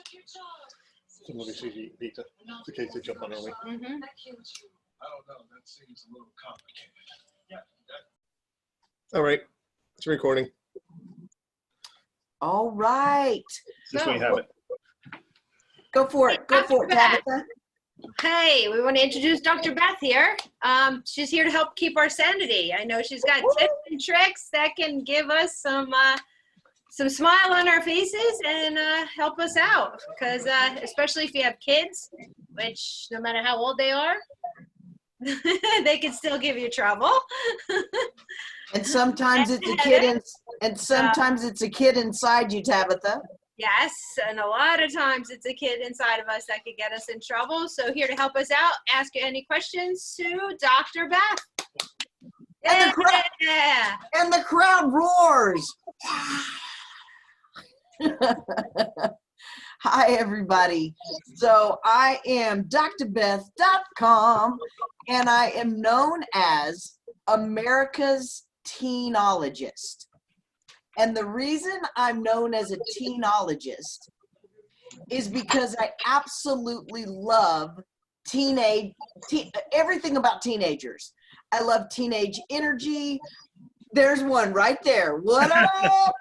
So let me see, Vita. It's okay to jump on early. Mm-hmm. I don't know. That seems a little complicated. Yeah. All right, it's recording. All right. This way you have it. Go for it. Go for it, Tabitha. Hey, we want to introduce Dr. Beth here. She's here to help keep our sanity. I know she's got tips and tricks that can give us some smile on our faces and help us out. Because especially if you have kids, which no matter how old they are, they can still give you trouble. And sometimes it's a kid sometimes it's a kid inside you, Tabitha. Yes, and a lot of times it's a kid inside of us that could get us in trouble. So here to help us out, ask any questions to Dr. Beth. And the crowd roars. Hi, everybody. So I am drbeth.com, and I am known as America's teenologist. And the reason I'm known as a teenologist is because I absolutely love everything about teenagers. I love teenage energy. There's one right there. What up?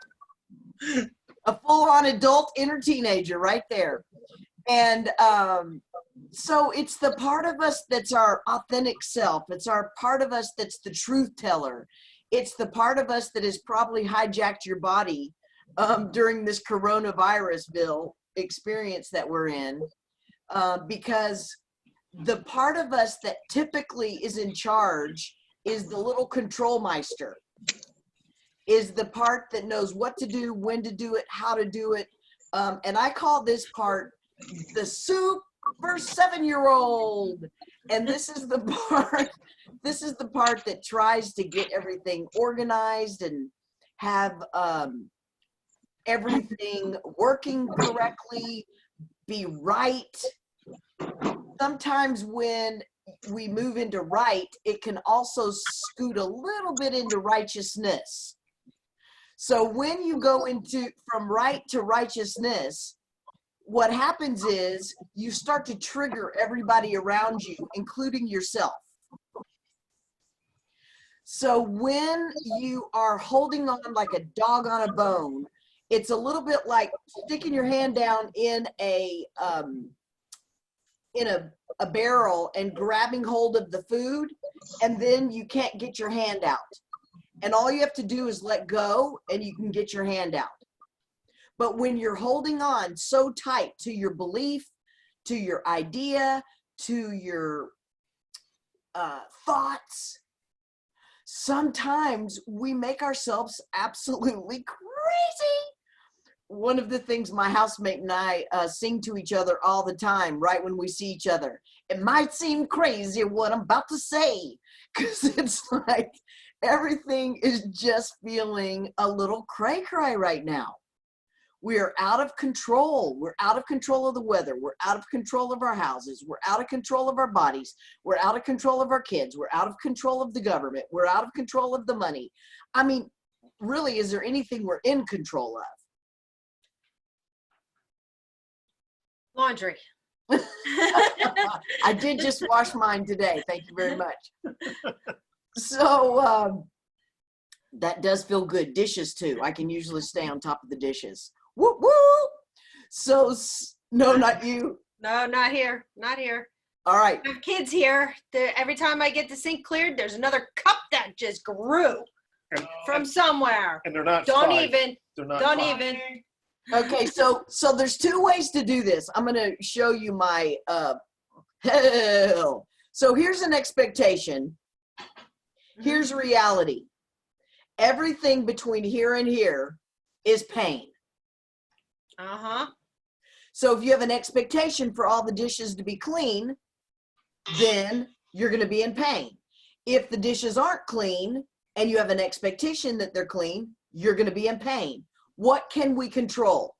A full-on adult inner teenager right there. And so it's the part of us that's our authentic self. It's our part of us that's the truth teller. It's the part of us that has probably hijacked your body during this coronavirus experience that we're in, because the part of us that typically is in charge is the little control meister, is the part that knows what to do, when to do it, how to do it. And I call this part the super 7-year-old. And this is the part that tries to get everything organized and have everything working correctly, be right. Sometimes when we move into right, it can also scoot a little bit into righteousness. So when you go from right to righteousness, what happens is you start to trigger everybody around you, including yourself. So when you are holding on like a dog on a bone, it's a little bit like sticking your hand down in a barrel and grabbing hold of the food, and then you can't get your hand out. And all you have to do is let go and you can get your hand out. But when you're holding on so tight to your belief, to your idea, to your thoughts, sometimes we make ourselves absolutely crazy. One of the things my housemate and I sing to each other all the time, right when we see each other, it might seem crazy what I'm about to say, because it's like everything is just feeling a little cray-cray right now. We are out of control. We're out of control of the weather. We're out of control of our houses. We're out of control of our bodies. We're out of control of our kids. We're out of control of the government. We're out of control of the money. I mean, really, is there anything we're in control of? Laundry. I did just wash mine today. Thank you very much. So that does feel good. Dishes too. I can usually stay on top of the dishes. Woo woo. So no, not you. No, not here. Not here. All right. I have kids here. Every time I get the sink cleared, there's another cup that just grew from somewhere. And they're not Don't five. even. They're not Don't five. even. Okay, so there's two ways to do this. I'm going to show you my hell. So here's an expectation. Here's reality. Everything between here and here is pain. Uh-huh. So if you have an expectation for all the dishes to be clean, then you're going to be in pain. If the dishes aren't clean and you have an expectation that they're clean, you're going to be in pain. What can we control?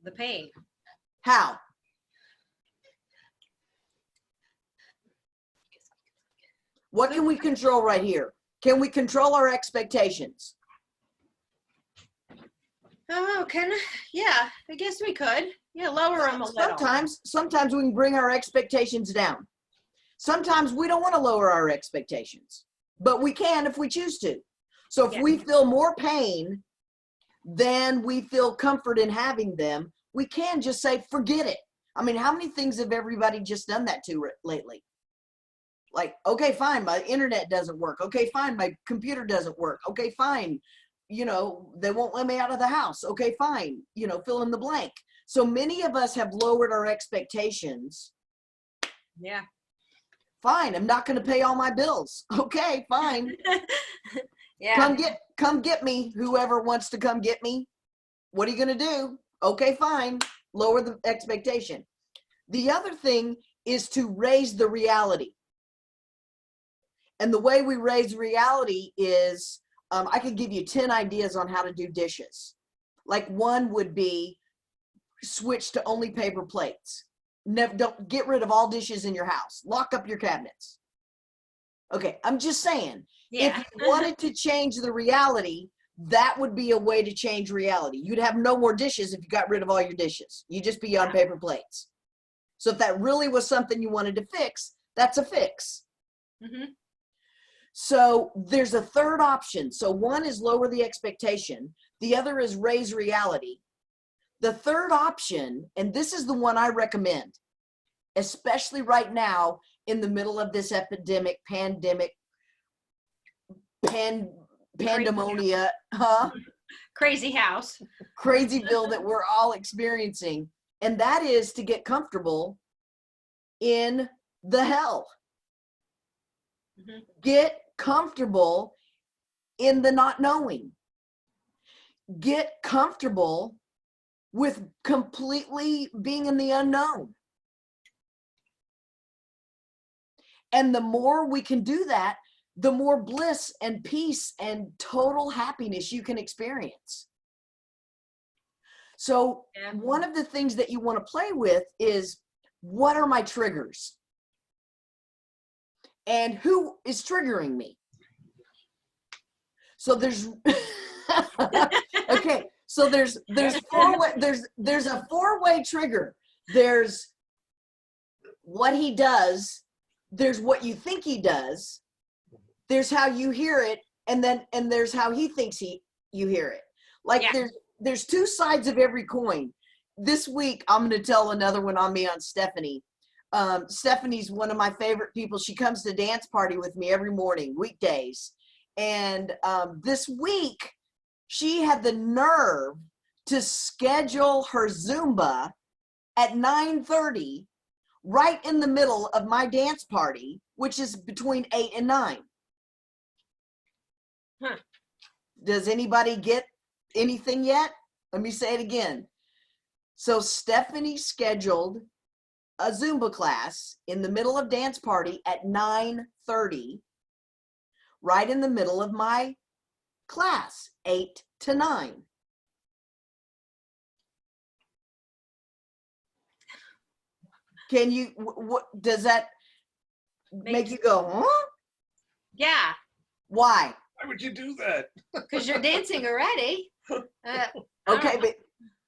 The pain. How? What can we control right here? Can we control our expectations? Oh, yeah, I guess we could. Yeah, lower them a little. Sometimes we can bring our expectations down. Sometimes we don't want to lower our expectations, but we can if we choose to. So if we feel more pain than we feel comfort in having them, we can just say, forget it. I mean, how many things have everybody just done that to lately? Like, okay, fine, my internet doesn't work. Okay, fine, my computer doesn't work. Okay, fine, you know, they won't let me out of the house. Okay, fine, you know, fill in the blank. So many of us have lowered our expectations. Yeah. Fine, I'm not going to pay all my bills. Okay, fine. Yeah. Come get me, whoever wants to come get me. What are you going to do? Okay, fine. Lower the expectation. The other thing is to raise the reality. And the way we raise reality is, I could give you 10 ideas on how to do dishes. Like one would be switch to only paper plates. Don't get rid of all dishes in your house. Lock up your cabinets. Okay, I'm just saying, if you wanted to change the reality, that would be a way to change reality. You'd have no more dishes if you got rid of all your dishes. You'd just be on paper plates. So if that really was something you wanted to fix, that's a fix. Mm-hmm. So there's a third option. So one is lower the expectation. The other is raise reality. The third option, and this is the one I recommend, especially right now in the middle of this epidemic, pandemonia, Crazy house. Crazyville that we're all experiencing. And that is to get comfortable in the hell. Mm-hmm. Get comfortable in the not knowing. Get comfortable with completely being in the unknown. And the more we can do that, the more bliss and peace and total happiness you can experience. So one of the things that you want to play with is, what are my triggers? And who is triggering me? So there's okay, so there's a four-way trigger. There's what he does, there's what you think he does, there's how you hear it, and there's how he thinks you hear it. Like there's two sides of every coin. This week I'm going to tell another one on me on Stephanie. Stephanie's one of my favorite people. She comes to dance party with me every morning, weekdays. And this week she had the nerve to schedule her Zumba at 9:30, right in the middle of my dance party, which is between 8 and 9. Huh. Does anybody get anything yet? Let me say it again. So Stephanie scheduled a Zumba class in the middle of dance party at 9:30, right in the middle of my class, 8 to 9. Can you, what does that make you go, huh? Yeah. Why? Why would you do that? Because you're dancing already. Okay,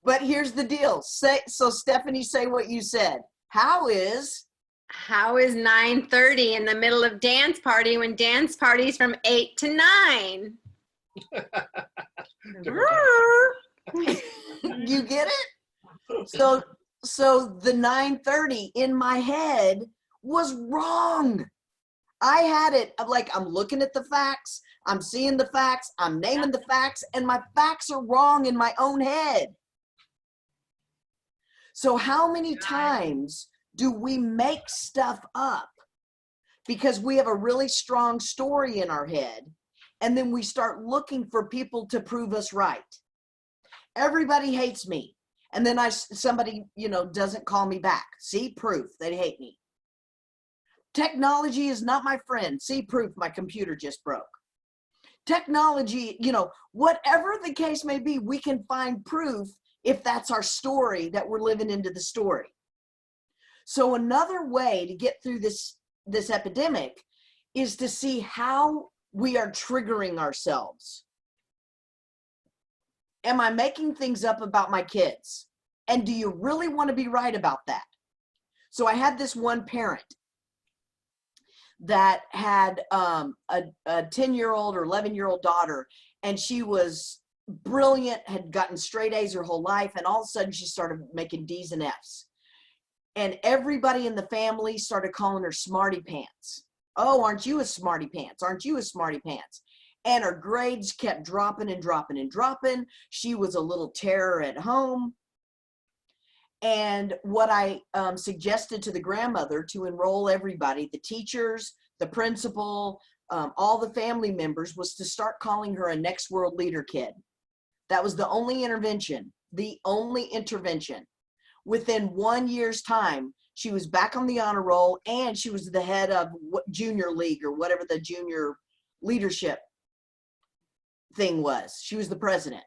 but here's the deal. So Stephanie, say what you said. How is 9:30 in the middle of dance party when dance party's from 8 to 9? You get it? So the 9:30 in my head was wrong. I had it like, I'm looking at the facts, I'm seeing the facts, I'm naming the facts, and my facts are wrong in my own head. So how many times do we make stuff up because we have a really strong story in our head, and then we start looking for people to prove us right? Everybody hates me. And then somebody, doesn't call me back. See, proof they hate me. Technology is not my friend. See, proof my computer just broke. Technology, whatever the case may be, we can find proof if that's our story that we're living into the story. So another way to get through this epidemic is to see how we are triggering ourselves. am I making things up about my kids? And do you really want to be right about that? So I had this one parent that had a 10-year-old or 11-year-old daughter, and she was brilliant, had gotten straight A's her whole life, and all of a sudden she started making D's and F's. And everybody in the family started calling her smarty pants. Oh, aren't you a smarty pants? Aren't you a smarty pants? And her grades kept dropping and dropping and dropping. She was a little terror at home. And what I suggested to the grandmother to enroll everybody, the teachers, the principal, all the family members, was to start calling her a next world leader kid. That was the only intervention, Within 1 year's time, she was back on the honor roll, and she was the head of junior league or whatever the junior leadership thing was. She was the president.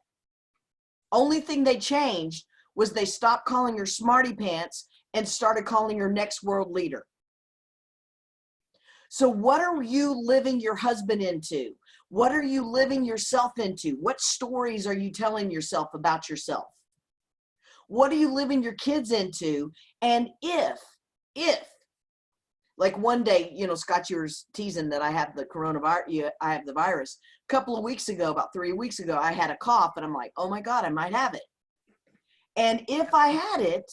Only thing they changed was they stopped calling her smarty pants and started calling her next world leader. So what are you living your husband into? What are you living yourself into? What stories are you telling yourself about yourself? What are you living your kids into? And if, like one day, you know, Scott, you were teasing that I have the coronavirus, I have the virus. A couple of weeks ago, about 3 weeks ago, I had a cough, and I'm like, oh my God, I might have it. And if I had it,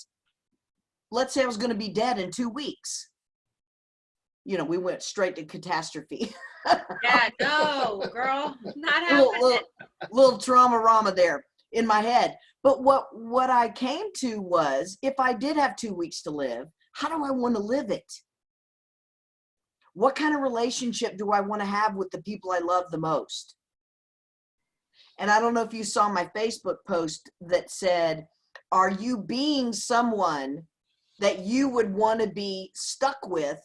let's say I was going to be dead in 2 weeks. You know, we went straight to catastrophe. Yeah, no, girl, not happening. Little trauma-rama there in my head. But what I came to was, if I did have 2 weeks to live, how do I want to live it? What kind of relationship do I want to have with the people I love the most? And I don't know if you saw my Facebook post that said, are you being someone that you would want to be stuck with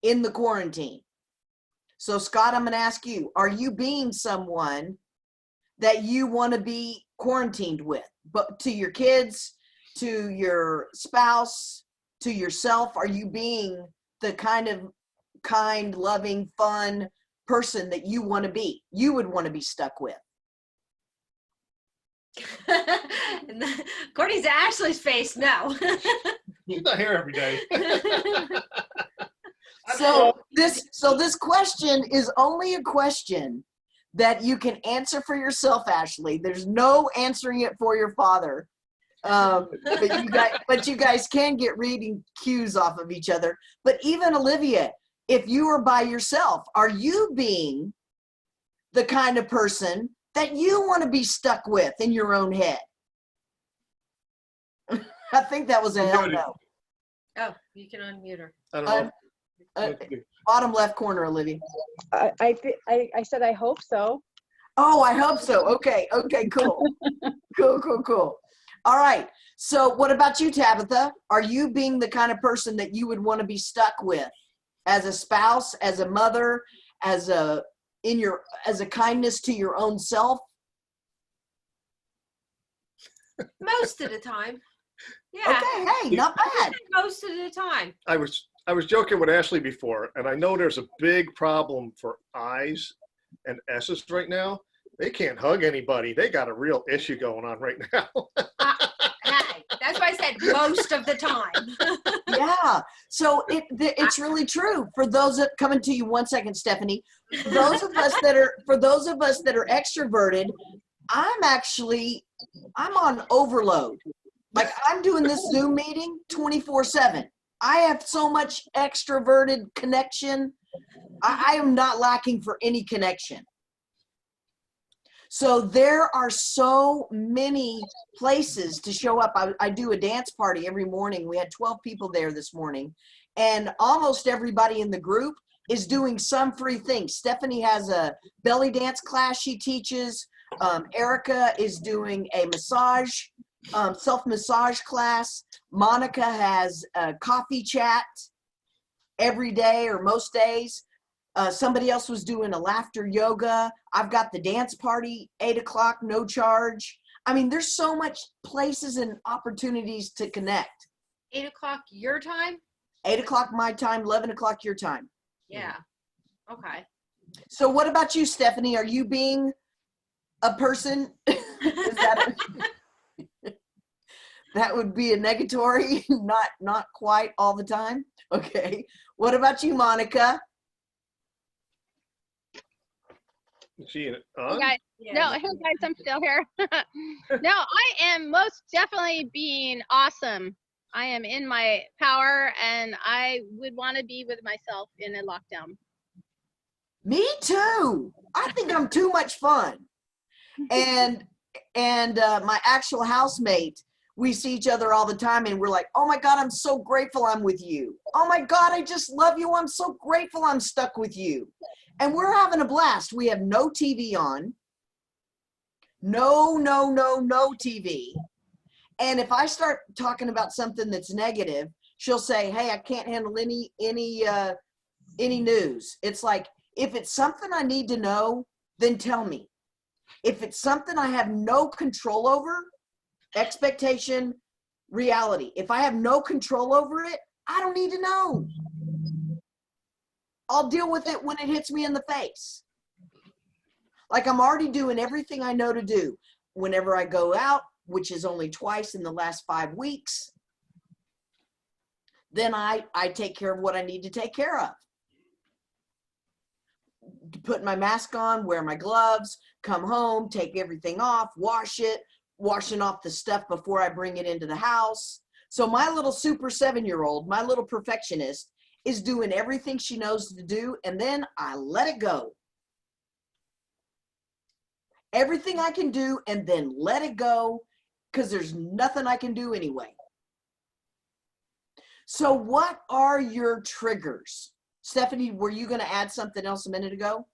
in the quarantine? So Scott, I'm going to ask you, are you being someone that you want to be quarantined with? But to your kids, to your spouse, to yourself, are you being the kind, loving, fun person that you want to be, you would want to be stuck with? According to Ashley's face, no. He's not here every day. So this question is only a question that you can answer for yourself, Ashley. There's no answering it for your father. But you guys can get reading cues off of each other. But even Olivia, if you are by yourself, are you being the kind of person that you want to be stuck with in your own head? I think that was a hell no. Oh, you can unmute her. I don't know. Bottom left corner, Olivia. I said I hope so. Oh, I hope so. Okay, cool. Cool. All right. So what about you, Tabitha? Are you being the kind of person that you would want to be stuck with as a spouse, as a mother, as a kindness to your own self? Most of the time. Yeah. Okay, hey, not bad. Most of the time. I was joking with Ashley before, and I know there's a big problem for I's and S's right now. They can't hug anybody. They got a real issue going on right now. Hey, that's why I said most of the time. Yeah. So it's really true. For those that coming to you 1 second, Stephanie. For those of us that are extroverted, I'm on overload. Like I'm doing this Zoom meeting 24/7. I have so much extroverted connection. I am not lacking for any connection. So there are so many places to show up. I do a dance party every morning. We had 12 people there this morning, and almost everybody in the group is doing some free thing. Stephanie has a belly dance class she teaches. Erica is doing a massage, self-massage class. Monica has a coffee chat every day or most days. Somebody else was doing a laughter yoga. I've got the dance party, 8 o'clock, no charge. I mean, there's so much places and opportunities to connect. 8 o'clock your time? 8 o'clock my time, 11 o'clock your time. Yeah. Okay. So what about you, Stephanie? Are you being a person? Is That would be a negatory, not quite all the time. Okay. What about you, Monica? Is she Hey on? guys. Yeah. No, hey guys, I'm still here. No, I am most definitely being awesome. I am in my power and I would want to be with myself in a lockdown. Me too. I think I'm too much fun. And my actual housemate, we see each other all the time and we're like, oh my God, I'm so grateful I'm with you. Oh my God, I just love you. I'm so grateful I'm stuck with you. And we're having a blast. We have no TV on. No TV. And if I start talking about something that's negative, she'll say, hey, I can't handle any news. It's like, if it's something I need to know, then tell me. If it's something I have no control over, expectation, reality. If I have no control over it, I don't need to know. I'll deal with it when it hits me in the face. Like I'm already doing everything I know to do. Whenever I go out, which is only twice in the last 5 weeks, then I take care of what I need to take care of. Put my mask on, wear my gloves, come home, take everything off, wash it, washing off the stuff before I bring it into the house. So my little super 7-year-old, my little perfectionist, is doing everything she knows to do, and then I let it go. Everything I can do, and then let it go, because there's nothing I can do anyway. So what are your triggers? Stephanie, were you going to add something else a minute ago?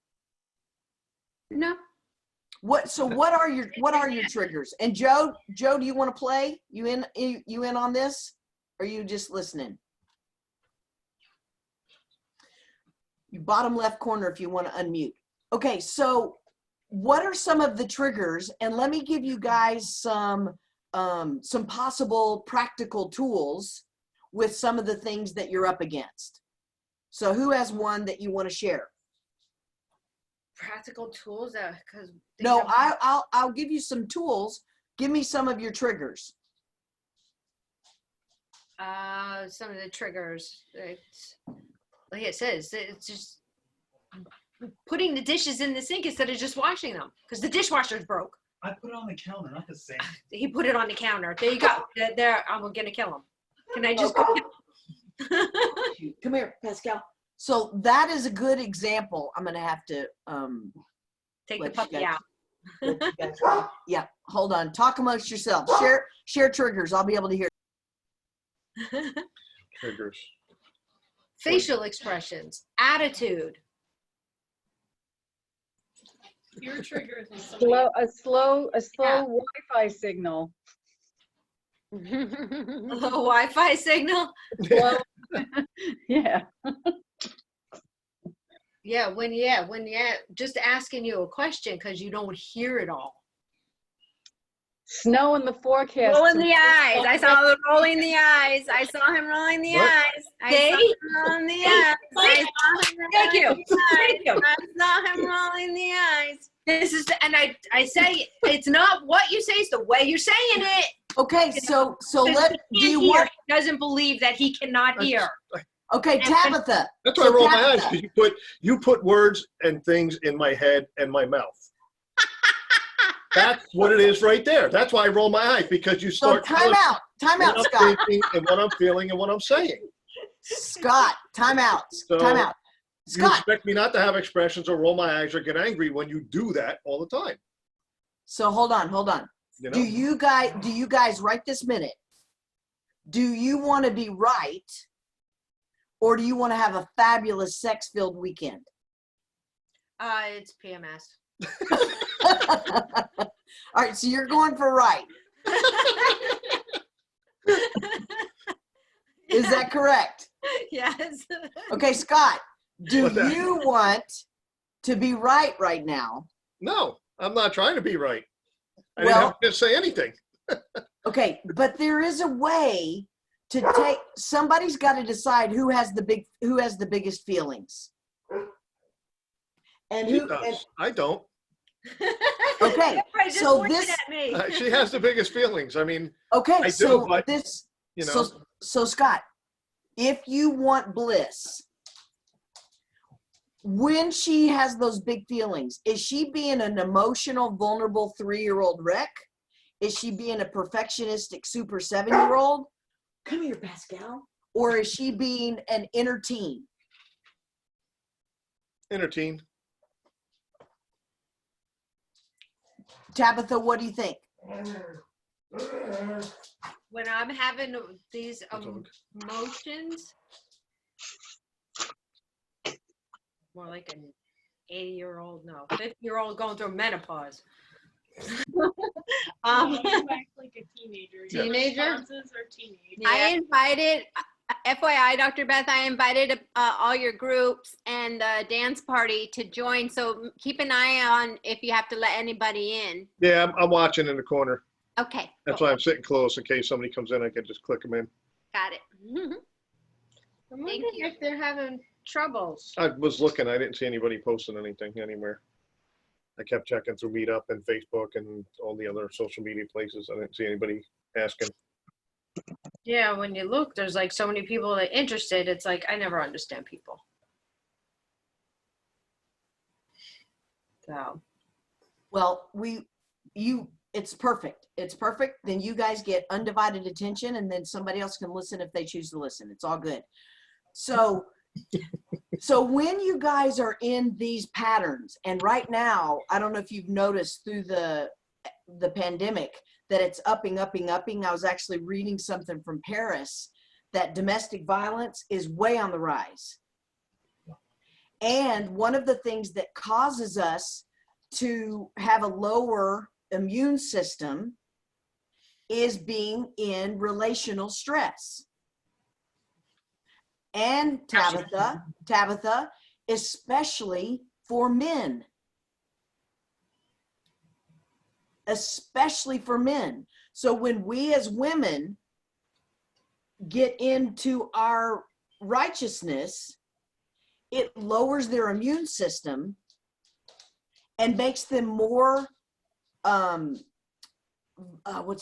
No. So what are your triggers? And Joe, do you want to play? You in on this? Or are you just listening? You bottom left corner if you want to unmute. Okay, so what are some of the triggers? And let me give you guys some possible practical tools with some of the things that you're up against. So who has one that you want to share? Practical tools, because No, I'll give you some tools. Give me some of your triggers. some of the triggers. It's, like it says, it's just putting the dishes in the sink instead of just washing them because the dishwasher's broke. I put it on the counter, not the sink. He put it on the counter. There you go. There, I'm gonna kill him. Can I just go? Come here, Pascal. So that is a good example. I'm gonna have to Take the let you puppy guys- out. let you guys talk. Yeah, hold on. Talk amongst yourselves. Share triggers. I'll be able to hear. Triggers. Facial expressions, attitude. Your triggers when A slow Yeah. Wi-Fi signal. A Wi-Fi signal. Slow. Yeah. When just asking you a question because you don't hear it all. Snow in the forecast. Rolling the eyes. I saw the rolling the eyes. I saw him rolling the What? eyes. I Hey. saw him rolling the eyes. I saw him Thank you. rolling the eyes. Thank you. I saw him rolling the eyes. This is and I say it's not what you say, it's the way you're saying it. Okay, so Because do he you can't hear. want? He doesn't believe that he cannot hear. Okay, Tabitha. That's why I So roll my eyes, Tabitha. because you put words and things in my head and my mouth. That's what it is right there. That's why I roll my eyes, because you So start time out, what I'm Scott. thinking and what I'm feeling and what I'm saying. Scott, time out. So You Scott. expect me not to have expressions or roll my eyes or get angry when you do that all the time. So hold on. You know? Do you guys right this minute? Do you want to be right, or do you want to have a fabulous sex-filled weekend? It's PMS. All right, so you're going for right. Is that correct? Yes. Okay, Scott, do What's that? you want to be right now? No, I'm not trying to be right. I Well- didn't have to say anything. Okay, but there is a way to take. Somebody's got to decide who has the biggest feelings. And He who? And, does. I don't. Okay, Right, just so pointed this- at me. She has the biggest feelings. I mean, Okay, I do, so but, this, you know, so Scott, if you want bliss, when she has those big feelings, is she being an emotional, vulnerable 3-year-old wreck? Is she being a perfectionistic super 7-year-old? Come here, Pascal. Or is she being an inner teen? entertain. Tabitha, what do you think? When I'm having these Dog. emotions, more like an 80-year-old, no, 50-year-old going through menopause. You act like a teenager. Your Teenager? responses are teenage. I invited, FYI, Dr. Beth, I invited all your groups and the dance party to join. So keep an eye on if you have to let anybody in. Yeah, I'm watching in the corner. Okay. That's cool. why I'm sitting close in case somebody comes in. I can just click them in. Got it. I'm Thank wondering you. if they're having troubles. I was looking. I didn't see anybody posting anything anywhere. I kept checking through Meetup and Facebook and all the other social media places. I didn't see anybody asking. Yeah, when you look, there's like so many people that are interested. It's like, I never understand people. So, Well, it's perfect. It's perfect. Then you guys get undivided attention, and then somebody else can listen if they choose to listen. It's all good. So, so when you guys are in these patterns, and right now, I don't know if you've noticed through the pandemic that it's upping. I was actually reading something from Paris that domestic violence is way on the rise. And one of the things that causes us to have a lower immune system is being in relational stress. And Tabitha, especially for men. Especially for men. So when we as women get into our righteousness, it lowers their immune system and makes them more, what's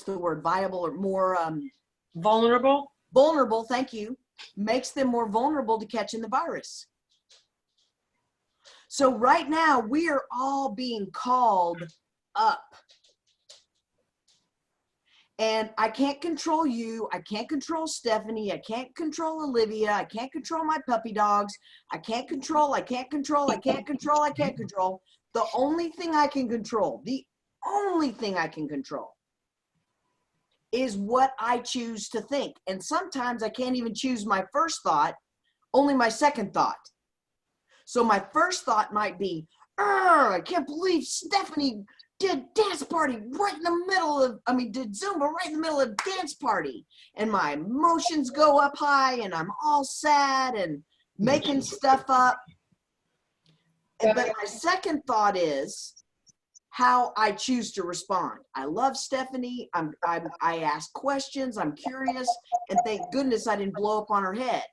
the word, viable or more vulnerable? Vulnerable, thank you. Makes them more vulnerable to catching the virus. So right now, we are all being called up. And I can't control you. I can't control Stephanie. I can't control Olivia. I can't control my puppy dogs. I can't control. The only thing I can control, is what I choose to think. And sometimes I can't even choose my first thought, only my second thought. So my first thought might be, I can't believe Stephanie did dance party right in the middle of, did Zumba right in the middle of dance party. And my emotions go up high and I'm all sad and making stuff up. But my second thought is how I choose to respond. I love Stephanie. I ask questions. I'm curious. And thank goodness I didn't blow up on her head.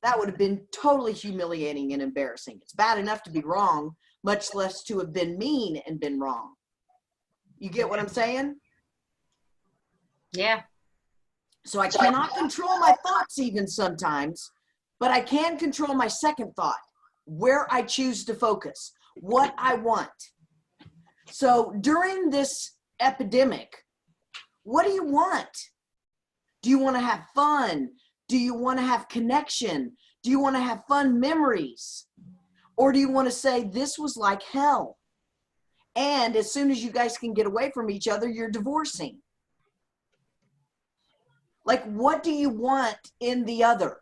That would have been totally humiliating and embarrassing. It's bad enough to be wrong, much less to have been mean and been wrong. You get what I'm saying? Yeah. So I cannot control my thoughts even sometimes, but I can control my second thought, where I choose to focus, what I want. So during this epidemic, what do you want? Do you want to have fun? Do you want to have connection? Do you want to have fun memories? Or do you want to say this was like hell? And as soon as you guys can get away from each other, you're divorcing. Like, what do you want in the other?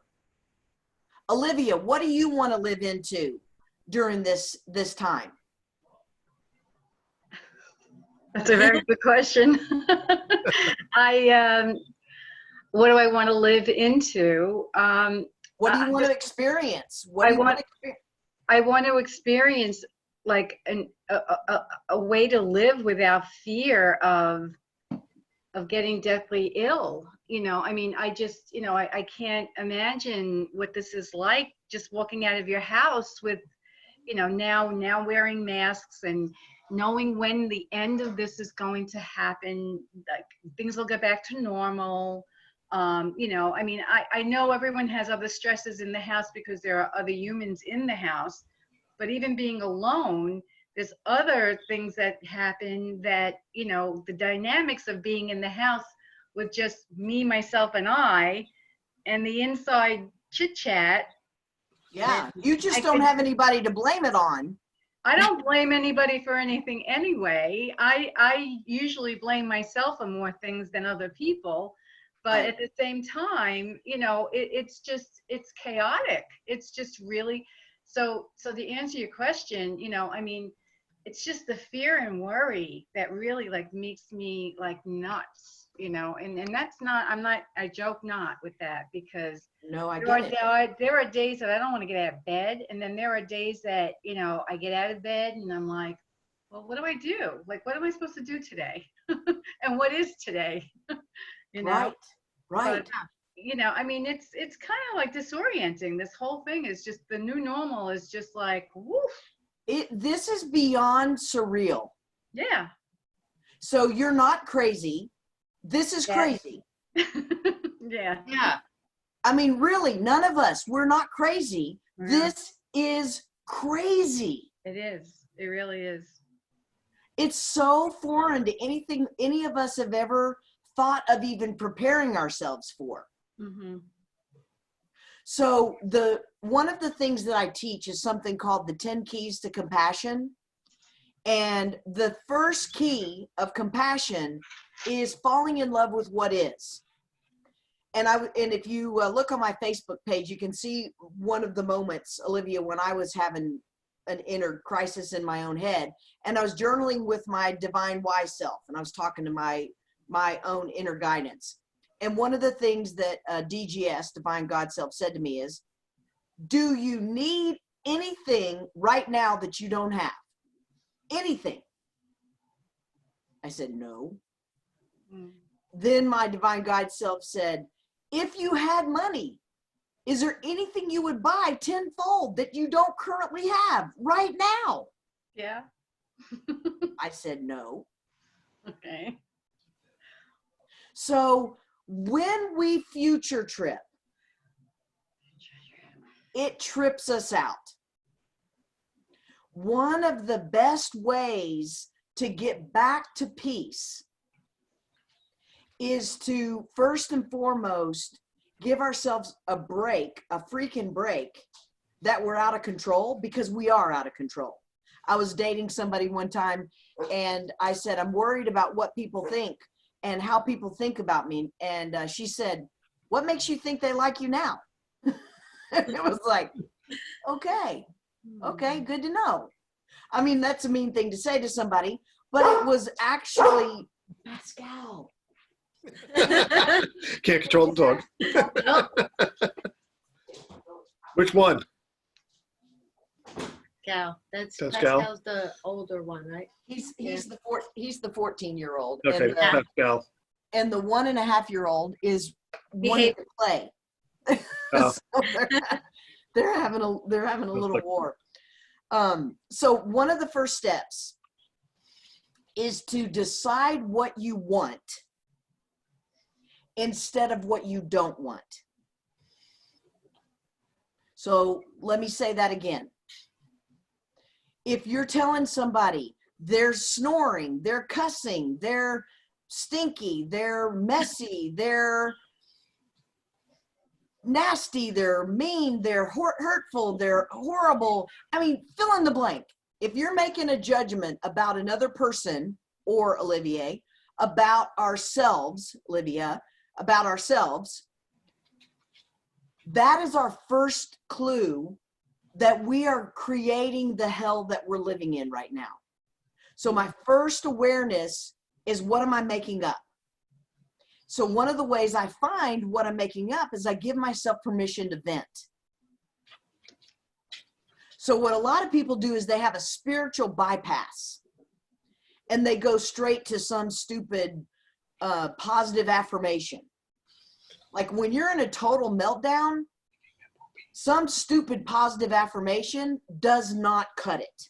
Olivia, what do you want to live into during this time? That's a very good question. What do I want to live into? What do you want to experience? What do you want to experience? I want to experience like a way to live without fear of getting deathly ill. I just, I can't imagine what this is like, just walking out of your house with now wearing masks and knowing when the end of this is going to happen, like things will get back to normal. I mean, I know everyone has other stresses in the house because there are other humans in the house, but even being alone, there's other things that happen that, the dynamics of being in the house with just me, myself, and I, and the inside chit chat. Yeah, you just don't have anybody to blame it on. I don't blame anybody for anything anyway. I usually blame myself for more things than other people. But Right. at the same time, it's chaotic. It's just really, so to answer your question, I mean, it's just the fear and worry that really like makes me like nuts, and that's not, I joke not with that, because No, I get it. there are days that I don't want to get out of bed. And then there are days that, I get out of bed and I'm like, well, what do I do? Like, what am I supposed to do today? And what is today? Right. But, I mean, it's kind of like disorienting. This whole thing is just, the new normal is just like, woof. This is beyond surreal. Yeah. So you're not crazy. This is crazy. Yeah. Yeah. I mean, really, none of us, we're not crazy. Yeah. This is crazy. It is. It really is. It's so foreign to anything any of us have ever thought of even preparing ourselves for. Mm-hmm. So one of the things that I teach is something called the 10 keys to compassion. And the first key of compassion is falling in love with what is. And if you look on my Facebook page, you can see one of the moments, Olivia, when I was having an inner crisis in my own head, and I was journaling with my divine wise self, and I was talking to my own inner guidance. And one of the things that DGS, Divine God Self, said to me is, do you need anything right now that you don't have? Anything? I said, no. Mm. Then my Divine God Self said, if you had money, is there anything you would buy tenfold that you don't currently have right now? Yeah. I said, no. Okay. So when we future trip, it trips us out. One of the best ways to get back to peace is to first and foremost give ourselves a break, a freaking break, that we're out of control, because we are out of control. I was dating somebody one time and I said, I'm worried about what people think and how people think about me. And she said, what makes you think they like you now? It was like, okay, good to know. I mean, that's a mean thing to say to somebody, but it was actually Pascal. Can't control the dog. Which one? Cal. That's Pascal? Pascal's the older one, right? He's the 14-year-old. Okay, And, Pascal. and the 1.5-year-old is wanting to play. Oh. So they're having a little war. So one of the first steps is to decide what you want instead of what you don't want. So let me say that again. If you're telling somebody they're snoring, they're cussing, they're stinky, they're messy, they're nasty, they're mean, they're hurtful, they're horrible. I mean, fill in the blank. If you're making a judgment about another person, or Olivier, about ourselves, Olivia, about ourselves, that is our first clue that we are creating the hell that we're living in right now. So my first awareness is, what am I making up? So one of the ways I find what I'm making up is I give myself permission to vent. So what a lot of people do is they have a spiritual bypass and they go straight to some stupid positive affirmation. Like when you're in a total meltdown, some stupid positive affirmation does not cut it.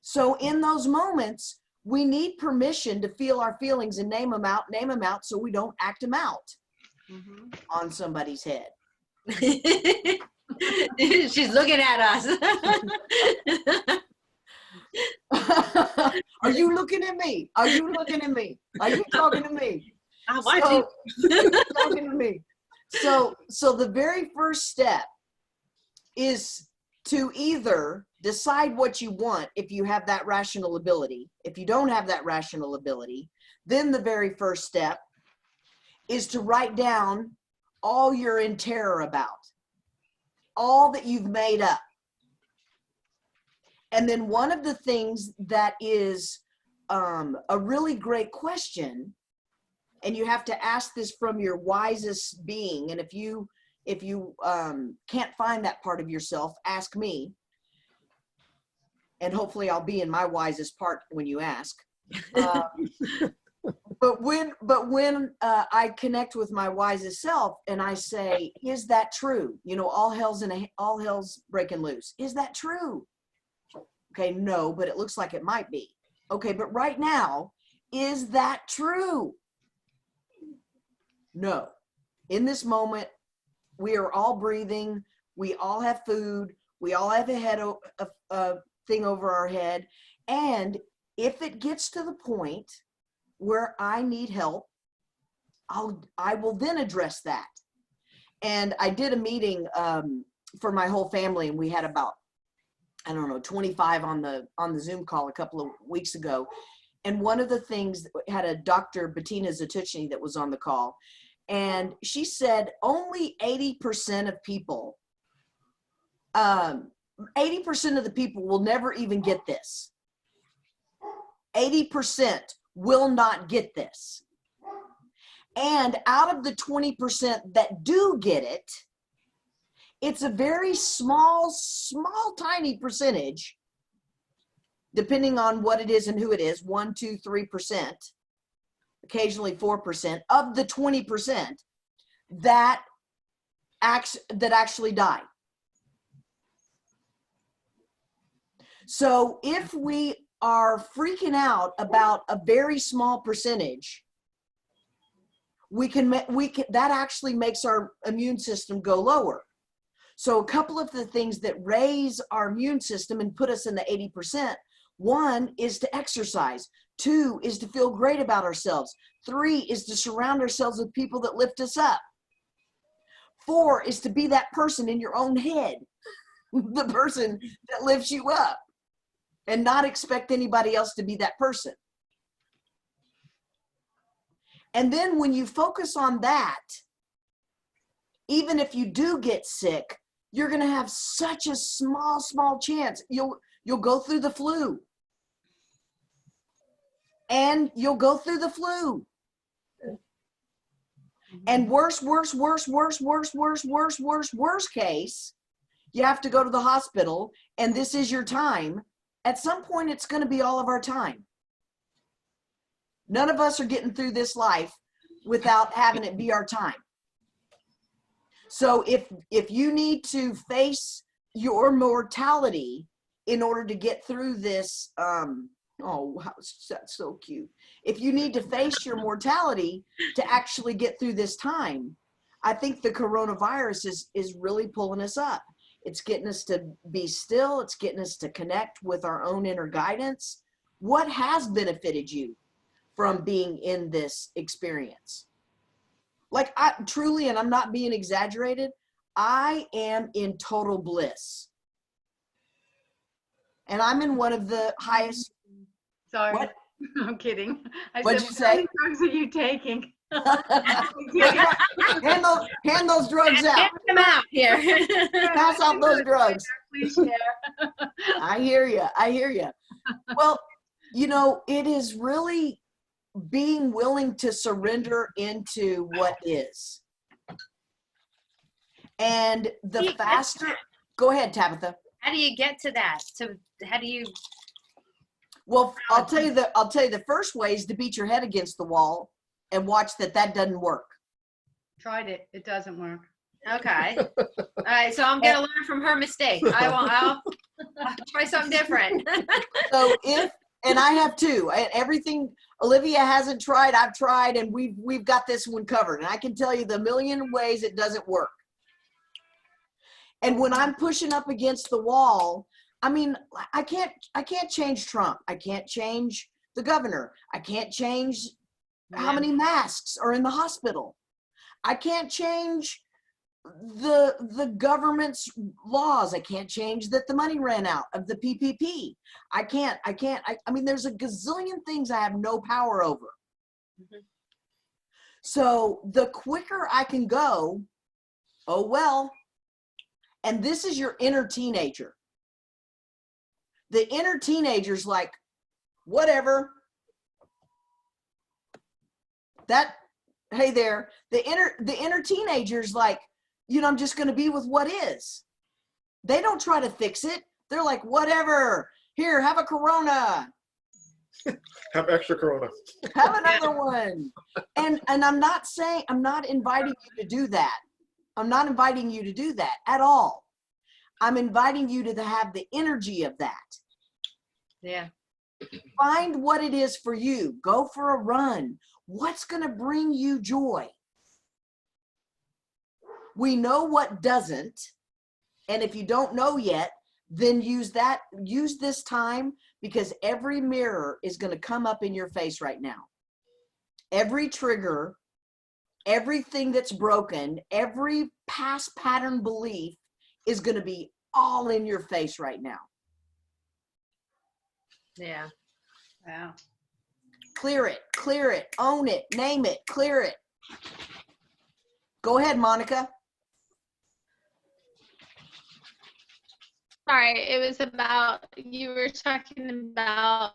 So in those moments, we need permission to feel our feelings and name them out so we don't act them out on somebody's head. She's looking at us. Are you looking at me? Are you looking at me? Are you talking to me? I'm watching. Talking to me. So the very first step is to either decide what you want if you have that rational ability. If you don't have that rational ability, then the very first step is to write down all you're in terror about, all that you've made up. And then one of the things that is a really great question, and you have to ask this from your wisest being, and if you can't find that part of yourself, ask me, and hopefully I'll be in my wisest part when you ask. But when I connect with my wisest self and I say, is that true? You know, all hell's breaking loose. Is that true? Okay, no, but it looks like it might be. Okay, but right now, is that true? No. In this moment, we are all breathing. We all have food. We all have a thing over our head. And if it gets to the point where I need help, I will then address that. And I did a meeting for my whole family, and we had about, I don't know, 25 on the Zoom call a couple of weeks ago. And one of the things, had a Dr. Bettina Zatuchny that was on the call, and she said only 80% of people, 80% of the people will never even get this. 80% will not get this. And out of the 20% that do get it, it's a very small, tiny percentage, depending on what it is and who it is, 1, 2, 3%, occasionally 4% of the 20% that actually die. So if we are freaking out about a very small percentage, that actually makes our immune system go lower. So a couple of the things that raise our immune system and put us in the 80%, 1 is to exercise, 2 is to feel great about ourselves, 3 is to surround ourselves with people that lift us up, 4 is to be that person in your own head, the person that lifts you up, and not expect anybody else to be that person. And then when you focus on that, even if you do get sick, you're going to have such a small chance. You'll go through the flu. And you'll go through the flu. And worst case, you have to go to the hospital, and this is your time. At some point, it's going to be all of our time. None of us are getting through this life without having it be our time. So if you need to face your mortality in order to get through this, oh, that's so cute. If you need to face your mortality to actually get through this time, I think the coronavirus is really pulling us up. It's getting us to be still. It's getting us to connect with our own inner guidance. What has benefited you from being in this experience? Like, I truly, and I'm not being exaggerated, I am in total bliss. And I'm in one of the highest. Sorry. What? I'm kidding. What'd you say? How many drugs are you taking? hand those drugs out. Hand them out here. Pass out those drugs. Please share. I hear you. I hear you. Well, you know, it is really being willing to surrender into what is. And the faster, go ahead, Tabitha. How do you get to that? So how do you? Well, I'll tell you the first way is to beat your head against the wall and watch that doesn't work. Tried it. It doesn't work. Okay. All right. So I'm gonna learn from her mistake. I'll try something different. So and I have too. Everything Olivia hasn't tried, I've tried, and we've got this one covered. And I can tell you the million ways it doesn't work. And when I'm pushing up against the wall, I mean, I can't change Trump. I can't change the governor. I can't change how many masks are in the hospital. I can't change the government's laws. I can't change that the money ran out of the PPP. I mean, there's a gazillion things I have no power over. Mhm. So the quicker I can go, oh well. And this is your inner teenager. The inner teenager's like, whatever. Hey there. The inner teenager's like, you know, I'm just going to be with what is. They don't try to fix it. They're like, whatever. Here, have a Corona. Have extra Corona. Have another one. And I'm not inviting you to do that. I'm not inviting you to do that at all. I'm inviting you to have the energy of that. Yeah. Find what it is for you. Go for a run. What's going to bring you joy? We know what doesn't. And if you don't know yet, then use this time, because every mirror is going to come up in your face right now. Every trigger, everything that's broken, every past pattern belief is going to be all in your face right now. Yeah. Wow. Clear it, own it, name it, clear it. Go ahead, Monica. Sorry, it was about, you were talking about,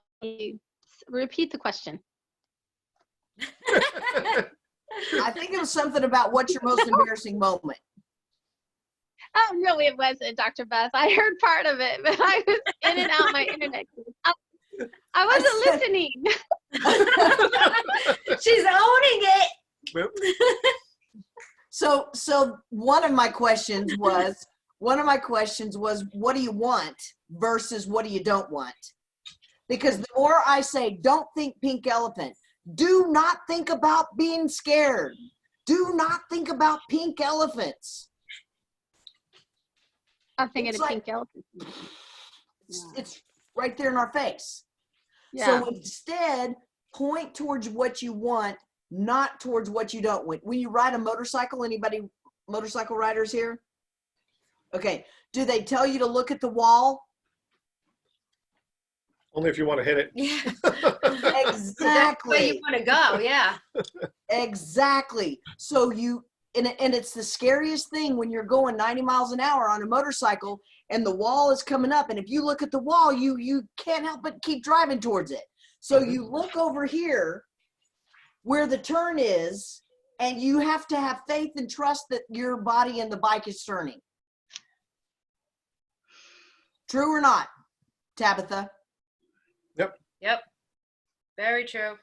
repeat the question. I think it was something about what's your most embarrassing moment. Oh, no, it wasn't, Dr. Beth. I heard part of it, but I was in and out my internet. I wasn't listening. She's owning it. Yep. So one of my questions was, what do you want versus what do you don't want? Because the more I say, don't think pink elephant, do not think about being scared. Do not think about pink elephants. I'm thinking It's of like- pink elephant. It's right there in our face. Yeah. So instead, point towards what you want, not towards what you don't want. When you ride a motorcycle, anybody motorcycle riders here? Okay. Do they tell you to look at the wall? Only if you want to hit it. Yeah. That's where Exactly. you want to go. Yeah. Exactly. So and it's the scariest thing when you're going 90 miles an hour on a motorcycle and the wall is coming up. And if you look at the wall, you can't help but keep driving towards it. So you look over here where the turn is, and you have to have faith and trust that your body and the bike is turning. True or not, Tabitha? Yep. Very true.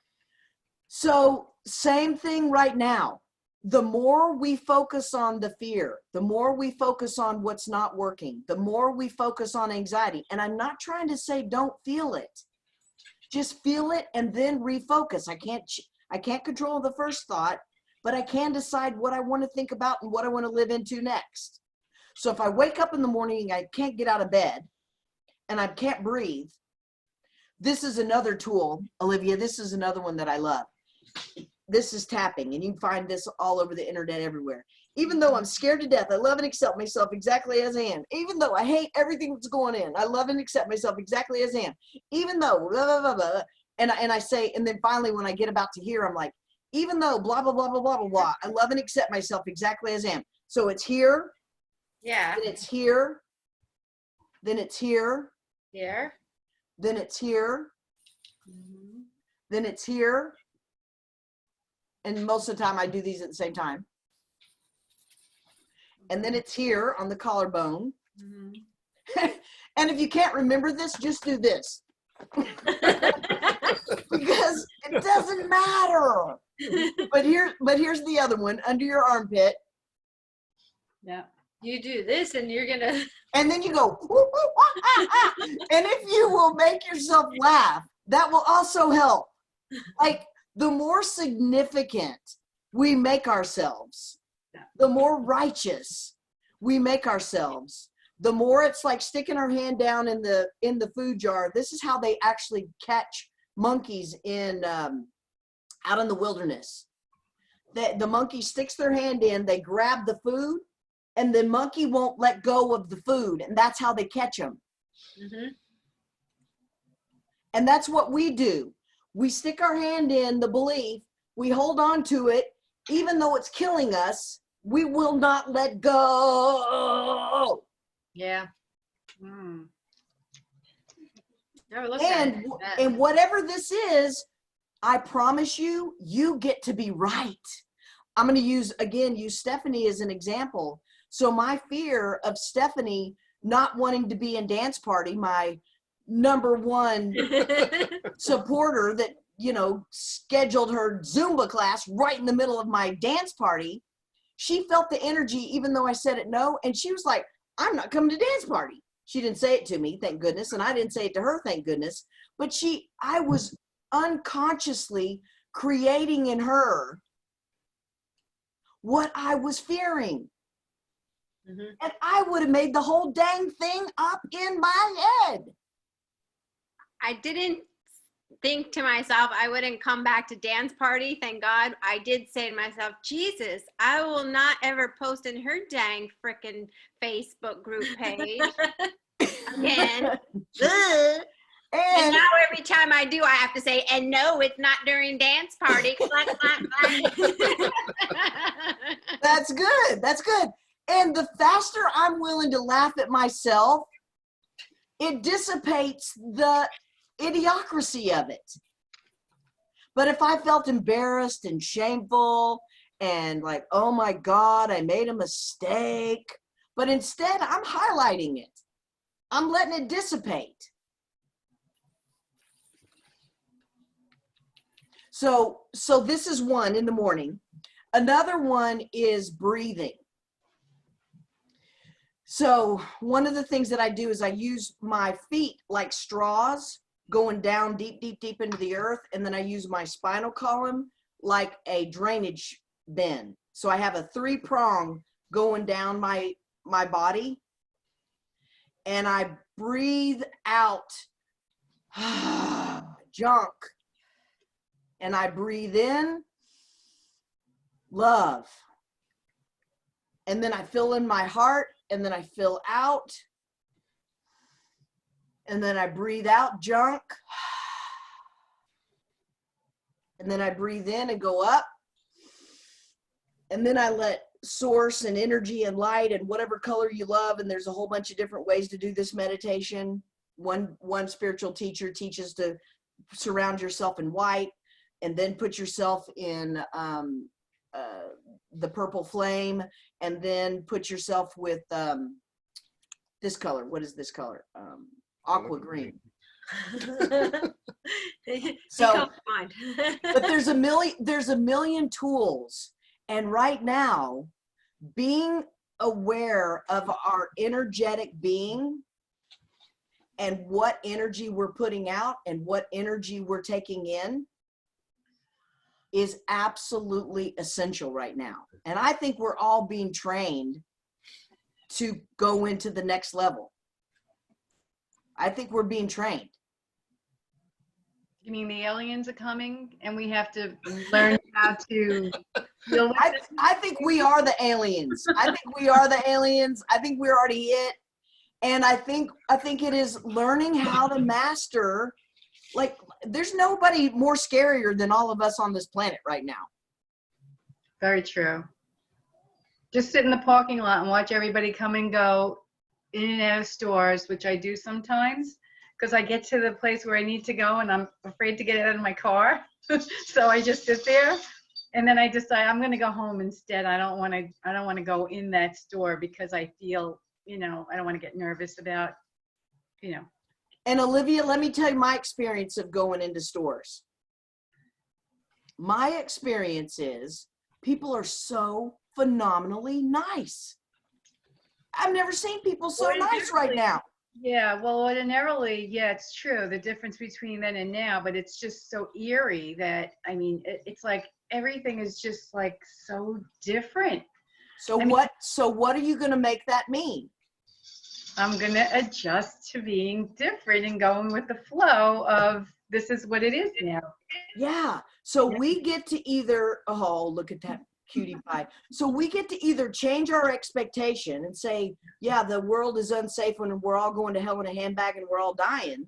So same thing right now. The more we focus on the fear, the more we focus on what's not working, the more we focus on anxiety. And I'm not trying to say don't feel it. Just feel it and then refocus. I can't control the first thought, but I can decide what I want to think about and what I want to live into next. So if I wake up in the morning and I can't get out of bed and I can't breathe, this is another tool, Olivia. This is another one that I love. This is tapping, and you can find this all over the internet everywhere. Even though I'm scared to death, I love and accept myself exactly as I am. Even though I hate everything that's going in, I love and accept myself exactly as I am. Even though, blah, blah, blah, blah. And I say, and then finally when I get about to here, I'm like, even though blah, blah, blah, blah, blah, blah, blah, I love and accept myself exactly as I am. So it's here, Yeah. then it's here, then it's here, Here. then it's here, then it's here. And most of the time I do these at the same time. And then it's here on the collarbone. And if you can't remember this, just do this. Because it doesn't matter. But here's the other one, under your armpit. Yeah. You do this and you're gonna. And then you go, "Woo, woo, ah, ah, ah." And if you will make yourself laugh, that will also help. Like, the more significant we make ourselves, the more righteous we make ourselves, the more it's like sticking our hand down in the food jar. This is how they actually catch monkeys in out in the wilderness. The monkey sticks their hand in, they grab the food, and the monkey won't let go of the food, and that's how they catch them. Mm-hmm. And that's what we do. We stick our hand in the belief, we hold on to it, even though it's killing us, we will not let go. Yeah. Mm. Never looked at it like that. And whatever this is, I promise you, you get to be right. I'm going to use Stephanie as an example. So my fear of Stephanie not wanting to be in dance party, my number one supporter that, scheduled her Zumba class right in the middle of my dance party, she felt the energy even though I said it no. And she was like, I'm not coming to dance party. She didn't say it to me, thank goodness. And I didn't say it to her, thank goodness. But I was unconsciously creating in her what I was fearing. Mm-hmm. And I would have made the whole dang thing up in my head. I didn't think to myself I wouldn't come back to dance party. Thank God. I did say to myself, Jesus, I will not ever post in her dang frickin' Facebook group page again. And now every time I do, I have to say, and no, it's not during dance party. That's good. That's good. And the faster I'm willing to laugh at myself, it dissipates the idiocracy of it. But if I felt embarrassed and shameful and like, oh my God, I made a mistake, but instead I'm highlighting it. I'm letting it dissipate. So this is one in the morning. Another one is breathing. So one of the things that I do is I use my feet like straws going down deep, deep, deep into the earth. And then I use my spinal column like a drainage bin. So I have a 3-prong going down my body. And I breathe out junk. And I breathe in love. And then I fill in my heart, and then I fill out. And then I breathe out junk. And then I breathe in and go up. And then I let source and energy and light and whatever color you love, and there's a whole bunch of different ways to do this meditation. One spiritual teacher teaches to surround yourself in white and then put yourself in the purple flame, and then put yourself with this color. What is this color? Aqua green. So, but there's a million tools. And right now, being aware of our energetic being and what energy we're putting out and what energy we're taking in is absolutely essential right now. And I think we're all being trained to go into the next level. I think we're being trained. You mean the aliens are coming and we have to learn how to deal with it? I think we are the aliens. I think we are the aliens. I think we're already it. And I think it is learning how to master, like, there's nobody more scarier than all of us on this planet right now. Very true. Just sit in the parking lot and watch everybody come and go in and out of stores, which I do sometimes, because I get to the place where I need to go and I'm afraid to get out of my car. So I just sit there, and then I decide I'm going to go home instead. I don't want to go in that store because I feel, I don't want to get nervous about, And Olivia, let me tell you my experience of going into stores. My experience is people are so phenomenally nice. I've never seen people so nice right now. Yeah, well, ordinarily, yeah, it's true. The difference between then and now, but it's just so eerie that, I mean, it's like everything is just like so different. So what are you going to make that mean? I'm going to adjust to being different and going with the flow of this is what it is now. Yeah. So we get to either, oh, look at that cutie pie. So we get to either change our expectation and say, yeah, the world is unsafe when we're all going to hell in a handbag and we're all dying.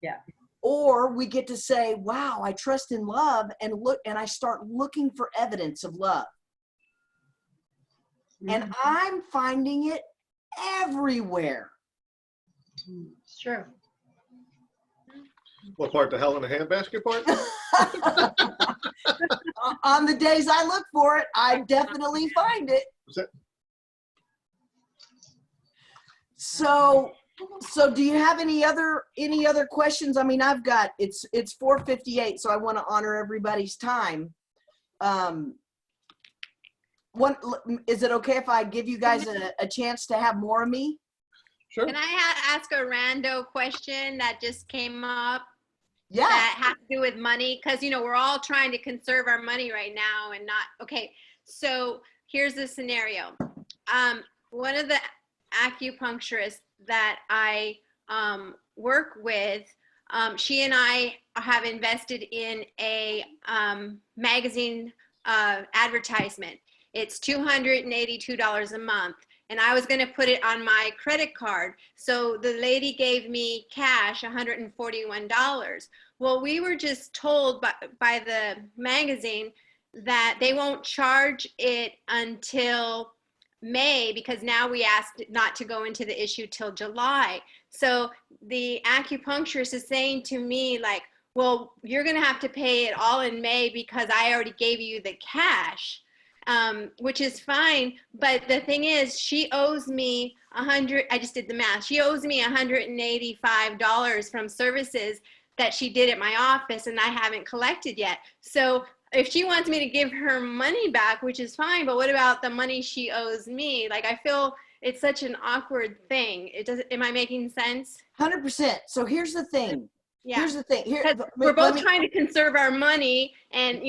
Yeah. Or we get to say, wow, I trust in love and I start looking for evidence of love. And I'm finding it everywhere. It's true. What part? The hell in a handbasket part? On the days I look for it, I definitely find it. So do you have any other questions? I mean, I've got, it's 4:58, so I want to honor everybody's time. Is it okay if I give you guys a chance to have more of me? Sure. Can I ask a rando question that just came up? Yeah. That has to do with money, because we're all trying to conserve our money right now and not. Okay, so here's the scenario. One of the acupuncturists that I work with, she and I have invested in a magazine advertisement. It's $282 a month. And I was going to put it on my credit card. So the lady gave me cash, $141. Well, we were just told by the magazine that they won't charge it until May, because now we asked not to go into the issue till July. So the acupuncturist is saying to me, like, well, you're going to have to pay it all in May because I already gave you the cash. Which is fine, but the thing is, she owes me I just did the math. She owes me $185 from services that she did at my office, and I haven't collected yet. So if she wants me to give her money back, which is fine, but what about the money she owes me? Like, I feel it's such an awkward thing. Am I making sense? 100%. So here's the thing. Yeah. Here's the thing. We're both trying to conserve our money, and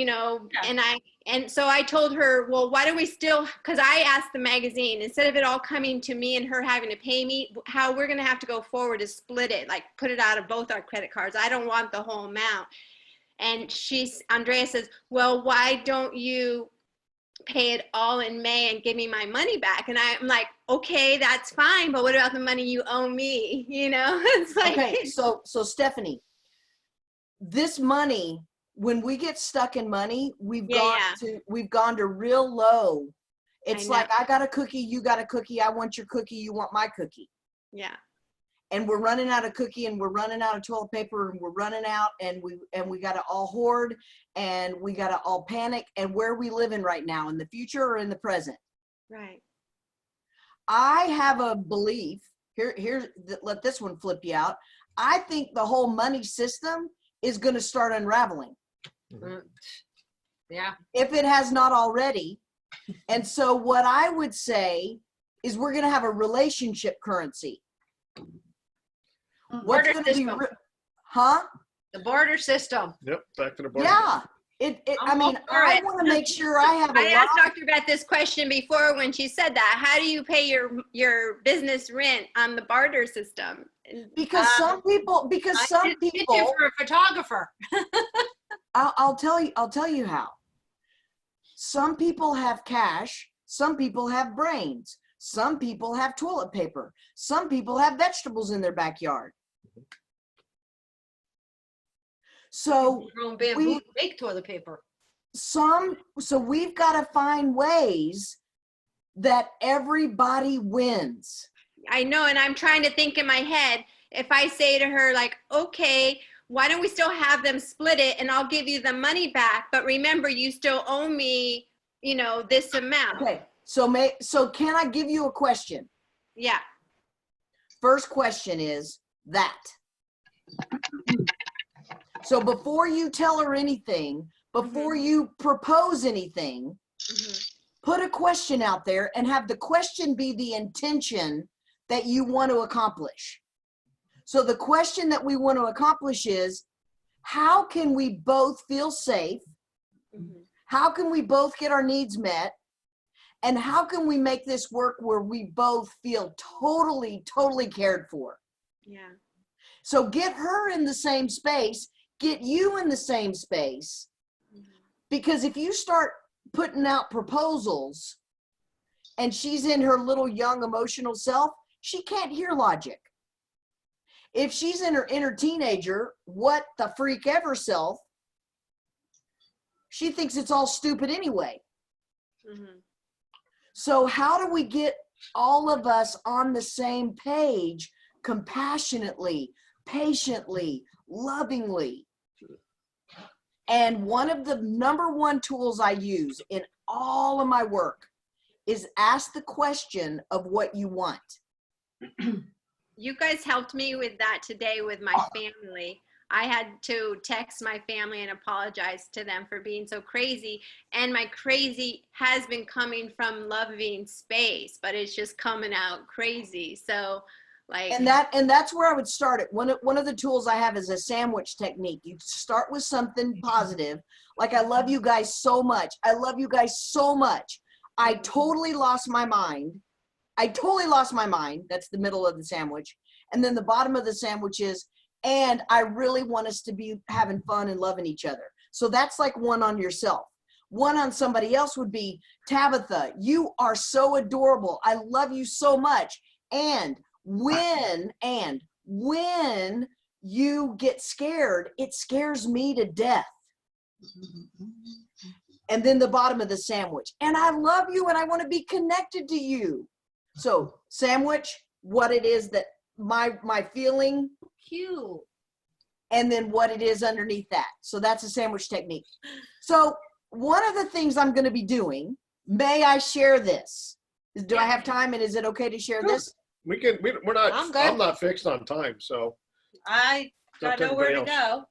and so I told her, well, why don't we still? Because I asked the magazine, instead of it all coming to me and her having to pay me, how we're going to have to go forward is split it, like put it out of both our credit cards. I don't want the whole amount. And Andrea says, well, why don't you pay it all in May and give me my money back? And I'm like, okay, that's fine, but what about the money you owe me? It's like, okay, so Stephanie, this money, when we get stuck in money, we've gone to real low. It's like, I got a cookie, you got a cookie, I want your cookie, you want my cookie. Yeah. And we're running out of cookie, and we're running out of toilet paper, and we're running out, and we got to all hoard, and we got to all panic. And where are we living right now, in the future or in the present? Right. I have a belief let this one flip you out. I think the whole money system is going to start unraveling. Yeah. If it has not already. And so what I would say is we're going to have a relationship currency. What's going to be, The barter system. Yep, back to the barter. Yeah. I mean, I want to make sure I have I asked Dr. Beth this question before when she said that. How do you pay your business rent on the barter system? Because some people, for a photographer. I'll tell you how. Some people have cash. Some people have brains. Some people have toilet paper. Some people have vegetables in their backyard. So bamboo fake toilet paper. So we've got to find ways that everybody wins. I know, and I'm trying to think in my head, if I say to her, like, okay, why don't we still have them split it and I'll give you the money back, but remember, you still owe me, this amount. Okay, so can I give you a question? Yeah. First question is that. So before you tell her anything, before you propose anything, Put a question out there and have the question be the intention that you want to accomplish. So the question that we want to accomplish is, how can we both feel safe? How can we both get our needs met? And how can we make this work where we both feel totally, totally cared for? Yeah. So get her in the same space, get you in the same space. Because if you start putting out proposals and she's in her little young emotional self, she can't hear logic. If she's in her inner teenager, what the freak ever self, she thinks it's all stupid anyway. So how do we get all of us on the same page, compassionately, patiently, lovingly? And one of the number one tools I use in all of my work is ask the question of what you want. You guys helped me with that today with my family. I had to text my family and apologize to them for being so crazy. And my crazy has been coming from loving space, but it's just coming out crazy. So like, and that's where I would start it. One of the tools I have is a sandwich technique. You start with something positive. Like, I love you guys so much. I love you guys so much. I totally lost my mind. That's the middle of the sandwich. And then the bottom of the sandwich is, and I really want us to be having fun and loving each other. So that's like one on yourself. One on somebody else would be, Tabitha, you are so adorable. I love you so much. And when you get scared, it scares me to death. And then the bottom of the sandwich, and I love you and I want to be connected to you. So sandwich, what it is that my feeling, cute. And then what it is underneath that. So that's a sandwich technique. So one of the things I'm going to be doing, may I share this? Do I have time, and is it okay to share this? We're not, I'm good. I'm not fixed on time, so. I got nowhere to go.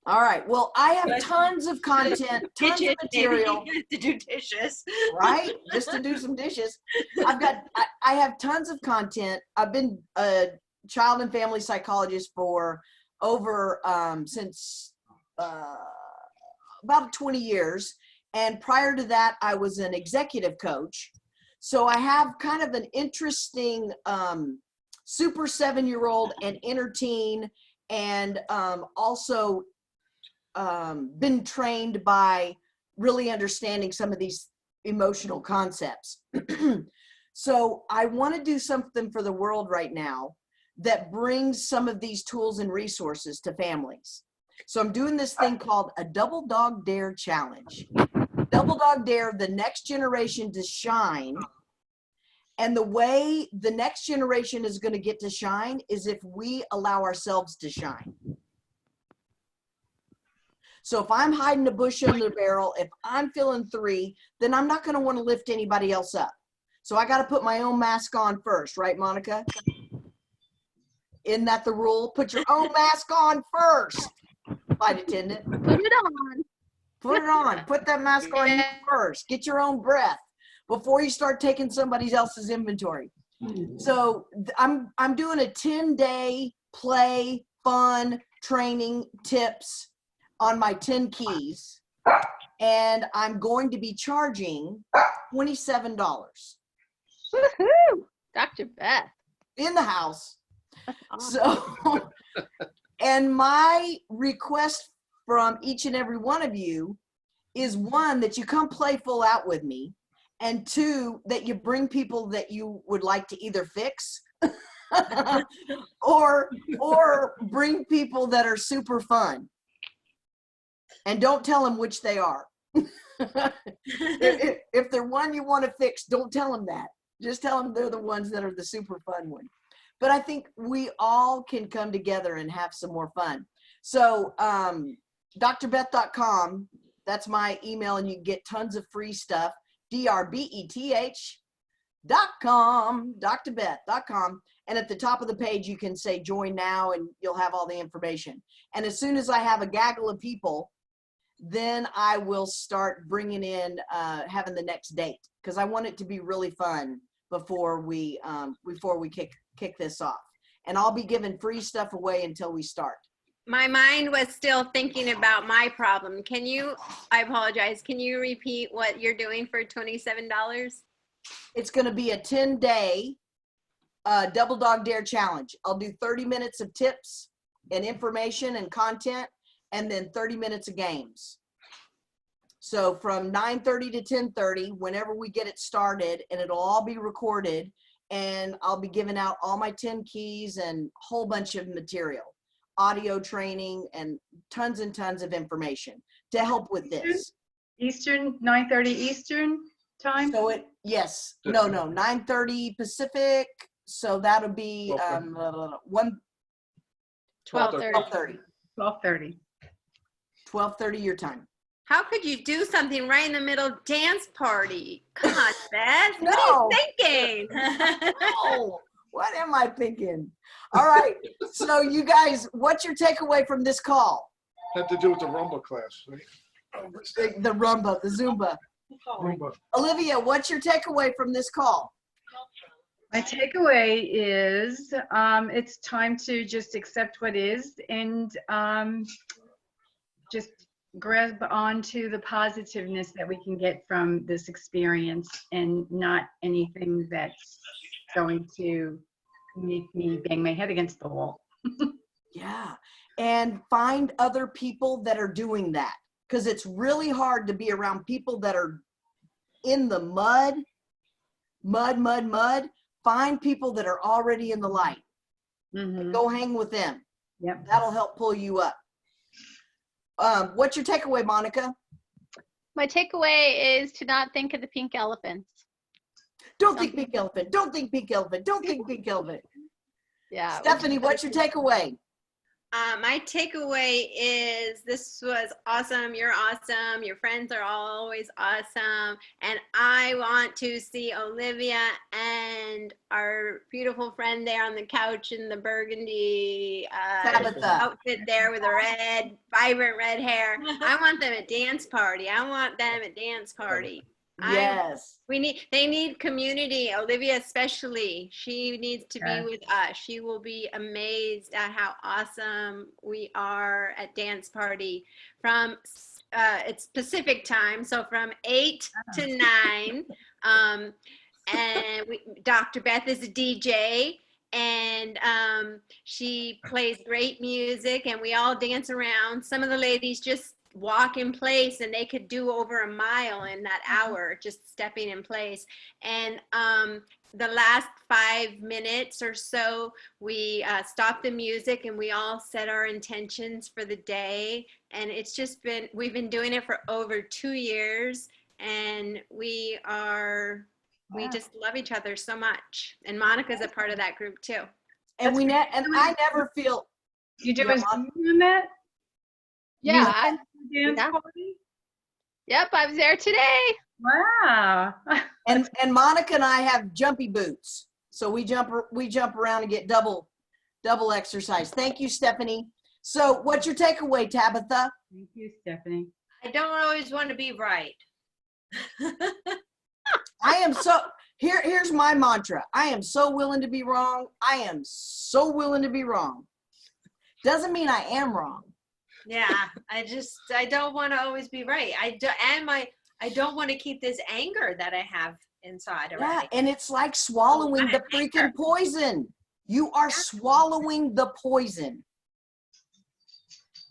All right. Well, I have tons of content, tons of material. To do dishes. Right? Just to do some dishes. I have tons of content. I've been a child and family psychologist for over since about 20 years. And prior to that, I was an executive coach. So I have kind of an interesting super 7-year-old and inner teen, and also been trained by really understanding some of these emotional concepts. So I want to do something for the world right now that brings some of these tools and resources to families. So I'm doing this thing called a Double Dog Dare Challenge. Double Dog Dare the next generation to shine. And the way the next generation is going to get to shine is if we allow ourselves to shine. So if I'm hiding a bush under the barrel, if I'm feeling 3, then I'm not going to want to lift anybody else up. So I got to put my own mask on first, right, Monica? Isn't that the rule? Put your own mask on first, flight attendant. Put it on. Put it on. Put that mask on you first. Get your own breath before you start taking somebody else's inventory. So I'm doing a 10-day play, fun, training tips on my 10 keys. And I'm going to be charging $27. Woohoo! Dr. Beth. In the house. Awesome. So, and my request from each and every one of you is, 1, that you come play full out with me, and 2, that you bring people that you would like to either fix or bring people that are super fun. And don't tell them which they are. If they're one you want to fix, don't tell them that. Just tell them they're the ones that are the super fun one. But I think we all can come together and have some more fun. So drbeth.com, that's my email, and you can get tons of free stuff. drbeth.com, drbeth.com. And at the top of the page, you can say join now, and you'll have all the information. And as soon as I have a gaggle of people then I will start bringing in having the next date, because I want it to be really fun before we kick this off. And I'll be giving free stuff away until we start. My mind was still thinking about my problem. I apologize, can you repeat what you're doing for $27? It's going to be a 10-day double dog dare challenge. I'll do 30 minutes of tips and information and content, and then 30 minutes of games. So from 9:30 to 10:30, whenever we get it started, and it'll all be recorded, and I'll be giving out all my 10 keys and a whole bunch of material, audio training, and tons of information to help with this. Eastern, 9:30 Eastern time? So yes, no, 9:30 Pacific. So that'll be 12:30. 12:30 your time. How could you do something right in the middle of dance party? Come on, Beth. No. What are you thinking? Oh, what am I thinking? All right. So you guys, what's your takeaway from this call? Had to do with the Rumba class, right? The rumba, the Zumba. Rumba. Olivia, what's your takeaway from this call? My takeaway is it's time to just accept what is and just grab onto the positiveness that we can get from this experience, and not anything that's going to make me bang my head against the wall. Yeah. And find other people that are doing that, because it's really hard to be around people that are in the mud. Find people that are already in the light. Mm-hmm. Go hang with them. Yep. That'll help pull you up. What's your takeaway, Monica? My takeaway is to not think of the pink elephants. Don't think pink elephant. Don't think pink elephant. Don't think pink elephant. Yeah. Stephanie, what's your takeaway? My takeaway is this was awesome. You're awesome. Your friends are always awesome. And I want to see Olivia and our beautiful friend there on the couch in the burgundy Tabitha. outfit there with the vibrant red hair. I want them at dance party. Yes. They need community. Olivia especially. She needs to be with us. She will be amazed at how awesome we are at dance party. From it's Pacific time, so from 8 to 9. And Dr. Beth is a DJ, and she plays great music, and we all dance around. Some of the ladies just walk in place, and they could do over a mile in that hour just stepping in place. And the last 5 minutes or so, we stop the music and we all set our intentions for the day. And it's just we've been doing it for over 2 years, and we just love each other so much. And Monica's a part of that group too. And I never feel. You do a Zoom on that? Yeah. Dance party? Yep, I was there today. Wow. And Monica and I have jumpy boots, so we jump around and get double exercise. Thank you, Stephanie. So, what's your takeaway, Tabitha? Thank you, Stephanie. I don't always want to be right. I am so. Here's my mantra. I am so willing to be wrong. I am so willing to be wrong. Doesn't mean I am wrong. Yeah, I don't want to always be right. I don't want to keep this anger that I have inside already. Yeah, and it's like swallowing the freaking poison. You are swallowing the poison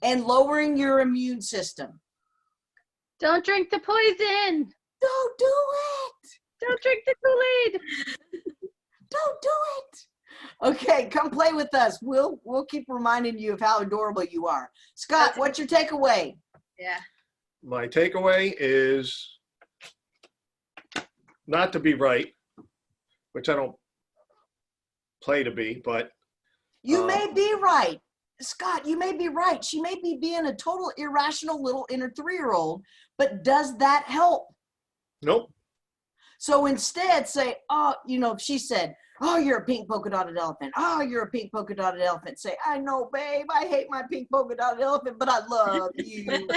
and lowering your immune system. Don't drink the poison. Don't do it. Don't drink the Kool-Aid. Don't do it. Okay, come play with us. We'll keep reminding you of how adorable you are. Scott, what's your takeaway? Yeah. My takeaway is not to be right, which I don't play to be, but you may be right. Scott, you may be right. She may be being a total irrational little inner 3-year-old, but does that help? Nope. So instead say, oh, if she said, oh, you're a pink polka dotted elephant. Oh, you're a pink polka dotted elephant. Say, I know, babe, I hate my pink polka dotted elephant, but I love you.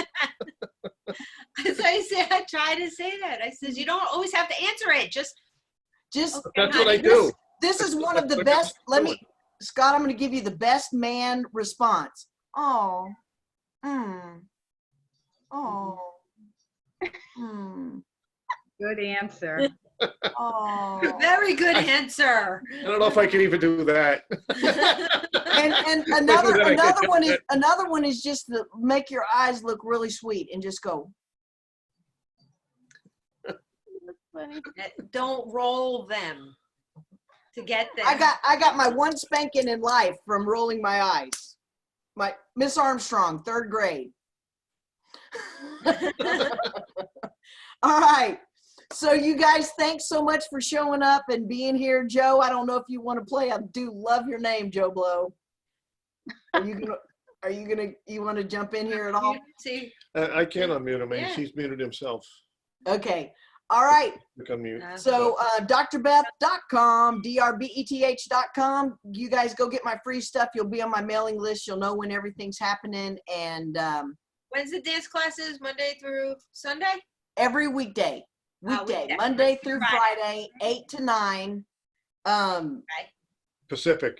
As I said, I try to say that. I says, you don't always have to answer it. Just Just That's what I honey. do. this is one of the best. Let me, Scott. I'm going to give you the best man response. Oh, oh, Good answer. oh. very good answer. I don't know if I can even do that. And another one is just to make your eyes look really sweet and just go. Funny. Don't roll them to get them. I got my one spanking in life from rolling my eyes. My Miss Armstrong, 3rd grade. All right. So you guys, thanks so much for showing up and being here. Joe, I don't know if you want to play. I do love your name, Joe Blow. You want to jump in here at all? See, I can't unmute him. Yeah. He's muted himself. Okay. All right. Click unmute. So drbeth.com, drbeth.com. You guys go get my free stuff. You'll be on my mailing list. You'll know when everything's happening. And when's the dance classes? Monday through Sunday? every weekday, Weekday. Monday through Friday. Friday, 8 to 9. Pacific.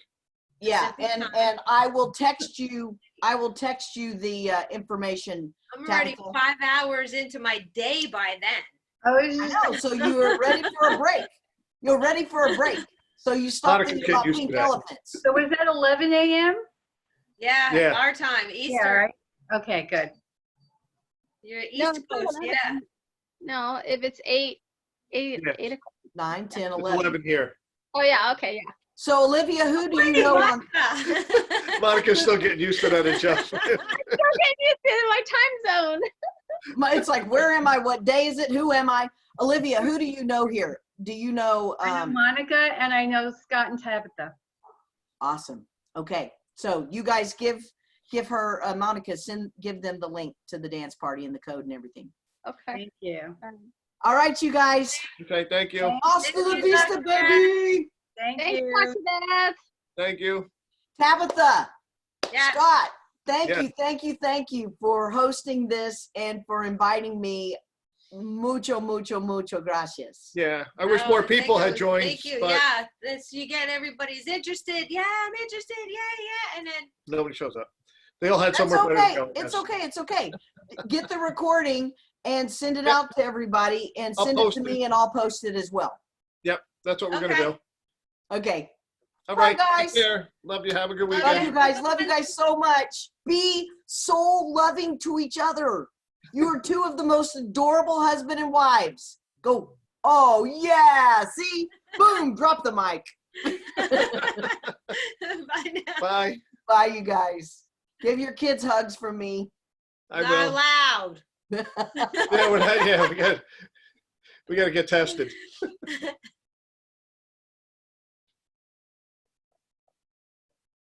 Yeah, Pacific and time. I will text you. I will text you the information. I'm already Tabitha. 5 hours into my day by then. I was I just know. So you are ready for a break. You're ready for a break. So you stop Monica, thinking get about used to pink that. elephants. so was that 11 a.m.? Yeah, Yeah. our time, Eastern. Yeah, right. Okay, good. You're No, East Coast, yeah. No, if it's 8 Yeah. o'clock. 9, 10, It's 11. 11 here. Oh yeah, okay, yeah. So Olivia, who do you know on? Monica's still getting used to that adjustment. I'm getting used to my time zone. It's like, where am I? What day is it? Who am I? Olivia, who do you know here? Do you know? I know Monica and I know Scott and Tabitha. Awesome. Okay, so you guys give her Monica, give them the link to the dance party and the code and everything. Okay. Thank you. All right, you guys. Okay, thank you. Hasta la Thank you, vista, Dr. baby. Thank Thanks, you. Dr. Beth. Thank you. Tabitha, Yeah. Scott, Yeah. thank you for hosting this and for inviting me. Mucho gracias. Yeah, I wish more people had joined. Thank you. But Yeah, you get everybody's interested. Yeah, I'm interested. Yeah, and then nobody shows up. They all had That's somewhere better okay. to go. It's Yes. okay. It's okay. Get the recording and send it Yep. out to everybody and I'll send it post to it. me and I'll post it as well. Yep, that's what we're Okay. gonna do. Okay. All Bye, right, guys. take care. Love you. Have a good Love Love weekend. you guys. Love you guys so much. Be soul loving to each other. You are two of the most adorable husband and wives. Go. Oh, yeah. See? Boom. Drop the mic. bye now. Bye. Bye, you guys. Give your kids hugs from me. I Not will. allowed. Yeah, we got to get tested.